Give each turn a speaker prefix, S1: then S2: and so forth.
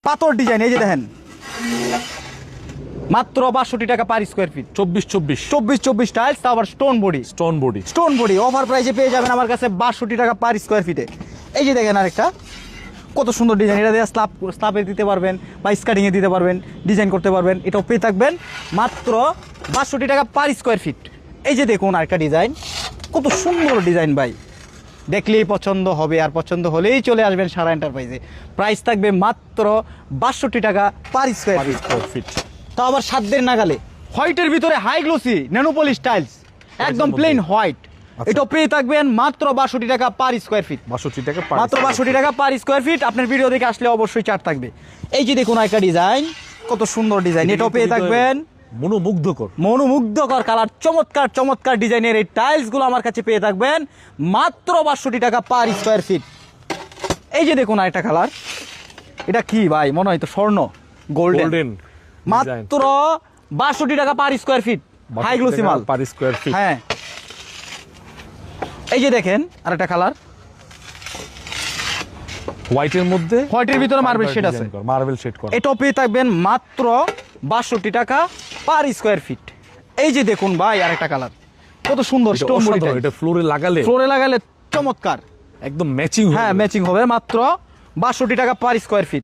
S1: পাথর ডিজাইন, এই যে দেখেন মাত্র ৬২ টাকা পার স্কোয়ার ফিট। ২৪ টাইলস, তা আবার স্টোন বডি অফার প্রাইসে পেয়ে যাবেন আমার কাছে ৬২ টাকা পার স্কোয়ার ফিটে। এই যে দেখেন আরেকটা কত সুন্দর ডিজাইন, এটা দিয়ে স্ল্যাবে দিতে পারবেন বা স্কার্টিংয়ে দিতে পারবেন, ডিজাইন করতে পারবেন। এটাও পেয়ে থাকবেন মাত্র ৬২ টাকা পার স্কোয়ার ফিট। এই যে দেখুন আরেকটা ডিজাইন, কত সুন্দর ডিজাইন ভাই, দেখলেই পছন্দ হবে, আর পছন্দ হলেই চলে আসবেন সারা এন্টারপ্রাইজে। প্রাইস থাকবে মাত্র ৬২ টাকা পার স্কোয়ার ফিট। তাও আবার সাধ্যের নাগালে, হোয়াইটের ভিতরে হাই গ্লোসি ন্যানোপলিশ টাইলস, একদম প্লেন হোয়াইট। এটা পেয়ে থাকবেন মাত্র ৬২ টাকা পার স্কোয়ার ফিট। মাত্র ৬২ টাকা পার স্কোয়ার ফিট। আপনার ভিডিও দেখে আসলে অবশ্যই চার্ট থাকবে। এই যে দেখুন একটা ডিজাইন, কত সুন্দর ডিজাইন, এটাও পেয়ে থাকবেন মনোমুগ্ধকর কালার, চমৎকার ডিজাইনের এই টাইলস গুলো আমার কাছে পেয়ে থাকবেন মাত্র ৬২ টাকা পার স্কোয়ার ফিট। এই যে দেখুন আরেকটা কালার, এটা কি ভাই, মনে হয় তো স্বর্ণ, গোল্ডেন, মাত্র ৬২ টাকা per square feet, high glossy মাল পার স্কোয়ার ফিট। হ্যাঁ, এই যে দেখেন আরেকটা কালার, হোয়াইটের ভিতরে মার্বেল শেড আছে, এটাও পেয়ে থাকবেন মাত্র ৬২ টাকা পার স্কোয়ার ফিট। এই যে দেখুন ভাই আরেকটা কালার, কত সুন্দর স্টোন বডি, এটা ফ্লোরে লাগালে চমৎকার, একদম ম্যাচিং, হ্যাঁ ম্যাচিং হবে, মাত্র ৬২ টাকা পার স্কোয়ার ফিট।